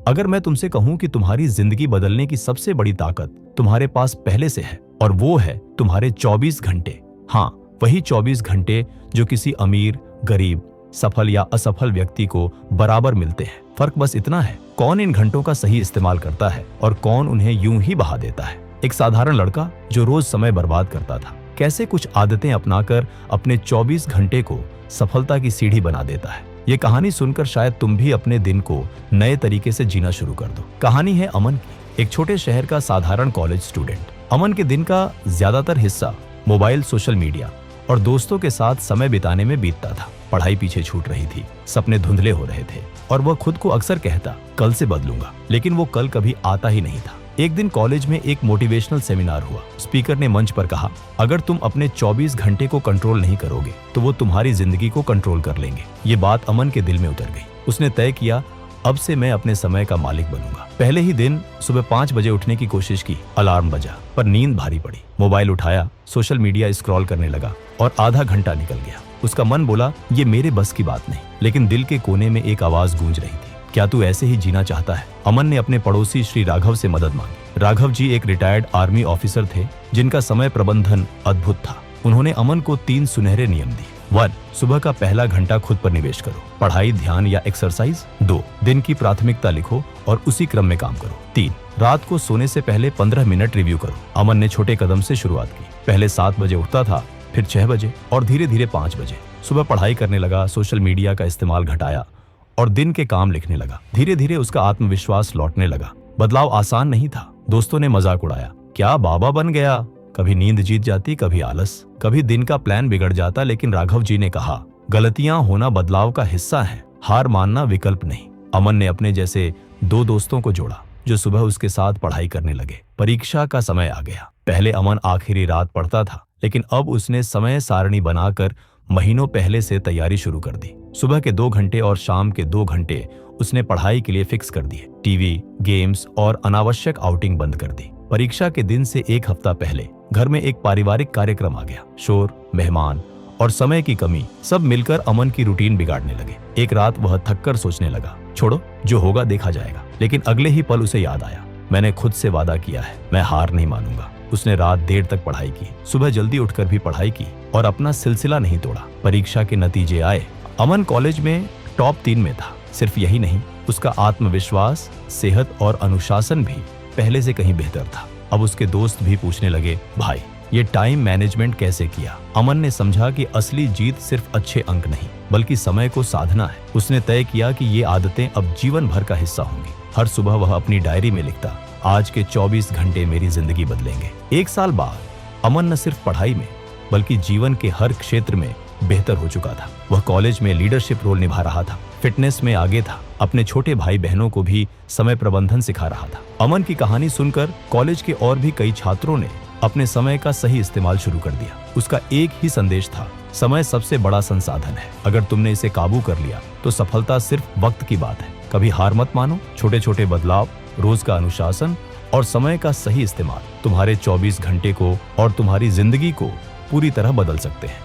अगर मैं तुमसे कहूं कि तुम्हारी जिंदगी बदलने की सबसे बड़ी ताकत तुम्हारे पास पहले से है और वो है तुम्हारे 24 घंटे। हाँ, वही 24 घंटे जो किसी अमीर, गरीब, सफल या असफल व्यक्ति को बराबर मिलते हैं। फर्क बस इतना है, कौन इन घंटों का सही इस्तेमाल करता है और कौन उन्हें यूं ही बहा देता है। एक साधारण लड़का जो रोज समय बर्बाद करता था, कैसे कुछ आदतें अपनाकर अपने 24 घंटे को सफलता की सीढ़ी बना देता है। ये कहानी सुनकर शायद तुम भी अपने दिन को नए तरीके से जीना शुरू कर दो। कहानी है अमन की, एक छोटे शहर का साधारण कॉलेज स्टूडेंट। अमन के दिन का ज्यादातर हिस्सा मोबाइल, सोशल मीडिया और दोस्तों के साथ समय बिताने में बीतता था। पढ़ाई पीछे छूट रही थी, सपने धुंधले हो रहे थे और वह खुद को अक्सर कहता, कल से बदलूंगा, लेकिन वो कल कभी आता ही नहीं था। एक दिन कॉलेज में एक मोटिवेशनल सेमिनार हुआ। स्पीकर ने मंच पर कहा, अगर तुम अपने 24 घंटे को कंट्रोल नहीं करोगे तो वो तुम्हारी जिंदगी को कंट्रोल कर लेंगे। ये बात अमन के दिल में उतर गई। उसने तय किया, अब से मैं अपने समय का मालिक बनूंगा। पहले ही दिन सुबह 5 बजे उठने की कोशिश की। अलार्म बजा पर नींद भारी पड़ी। मोबाइल उठाया, सोशल मीडिया स्क्रॉल करने लगा और आधा घंटा निकल गया। उसका मन बोला, ये मेरे बस की बात नहीं, लेकिन दिल के कोने में एक आवाज गूंज रही थी, क्या तू ऐसे ही जीना चाहता है? अमन ने अपने पड़ोसी श्री राघव से मदद मांगी। राघव जी एक रिटायर्ड आर्मी ऑफिसर थे जिनका समय प्रबंधन अद्भुत था। उन्होंने अमन को 3 सुनहरे नियम दिए। 1. सुबह का पहला घंटा खुद पर निवेश करो, पढ़ाई, ध्यान या एक्सरसाइज। 2. दिन की प्राथमिकता लिखो और उसी क्रम में काम करो। 3. रात को सोने से पहले 15 मिनट रिव्यू करो। अमन ने छोटे कदम से शुरुआत की। पहले 7 बजे उठता था, फिर 6 बजे और धीरे धीरे 5 बजे। सुबह पढ़ाई करने लगा, सोशल मीडिया का इस्तेमाल घटाया और दिन के काम लिखने लगा। धीरे धीरे उसका आत्मविश्वास लौटने लगा। बदलाव आसान नहीं था। दोस्तों ने मजाक उड़ाया, क्या बाबा बन गया? कभी नींद जीत जाती, कभी आलस, कभी दिन का प्लान बिगड़ जाता। लेकिन राघव जी ने कहा, गलतियां होना बदलाव का हिस्सा है, हार मानना विकल्प नहीं। अमन ने अपने जैसे 2 दोस्तों को जोड़ा जो सुबह उसके साथ पढ़ाई करने लगे। परीक्षा का समय आ गया। पहले अमन आखिरी रात पढ़ता था, लेकिन अब उसने समय सारणी बनाकर महीनों पहले से तैयारी शुरू कर दी। सुबह के 2 घंटे और शाम के 2 घंटे उसने पढ़ाई के लिए फिक्स कर दिए। टीवी, गेम्स और अनावश्यक आउटिंग बंद कर दी। परीक्षा के दिन से 1 हफ्ता पहले घर में एक पारिवारिक कार्यक्रम आ गया। शोर, मेहमान और समय की कमी सब मिलकर अमन की रूटीन बिगाड़ने लगे। एक रात वह थककर सोचने लगा, छोड़ो, जो होगा देखा जाएगा। लेकिन अगले ही पल उसे याद आया, मैंने खुद से वादा किया है, मैं हार नहीं मानूंगा। उसने रात देर तक पढ़ाई की, सुबह जल्दी उठकर भी पढ़ाई की और अपना सिलसिला नहीं तोड़ा। परीक्षा के नतीजे आए। अमन कॉलेज में टॉप 3 में था। सिर्फ यही नहीं, उसका आत्मविश्वास, सेहत और अनुशासन भी पहले से कहीं बेहतर था। अब उसके दोस्त भी पूछने लगे, भाई ये टाइम मैनेजमेंट कैसे किया? अमन ने समझा कि असली जीत सिर्फ अच्छे अंक नहीं, बल्कि समय को साधना है। उसने तय किया कि ये आदतें अब जीवन भर का हिस्सा होंगी। हर सुबह वह अपनी डायरी में लिखता, आज के 24 घंटे मेरी जिंदगी बदलेंगे। 1 साल बाद अमन न सिर्फ पढ़ाई में बल्कि जीवन के हर क्षेत्र में बेहतर हो चुका था। वह कॉलेज में लीडरशिप रोल निभा रहा था, फिटनेस में आगे था, अपने छोटे भाई बहनों को भी समय प्रबंधन सिखा रहा था। अमन की कहानी सुनकर कॉलेज के और भी कई छात्रों ने अपने समय का सही इस्तेमाल शुरू कर दिया। उसका एक ही संदेश था, समय सबसे बड़ा संसाधन है। अगर तुमने इसे काबू कर लिया तो सफलता सिर्फ वक्त की बात है। कभी हार मत मानो। छोटे छोटे बदलाव, रोज का अनुशासन और समय का सही इस्तेमाल तुम्हारे 24 घंटे को और तुम्हारी जिंदगी को पूरी तरह बदल सकते हैं।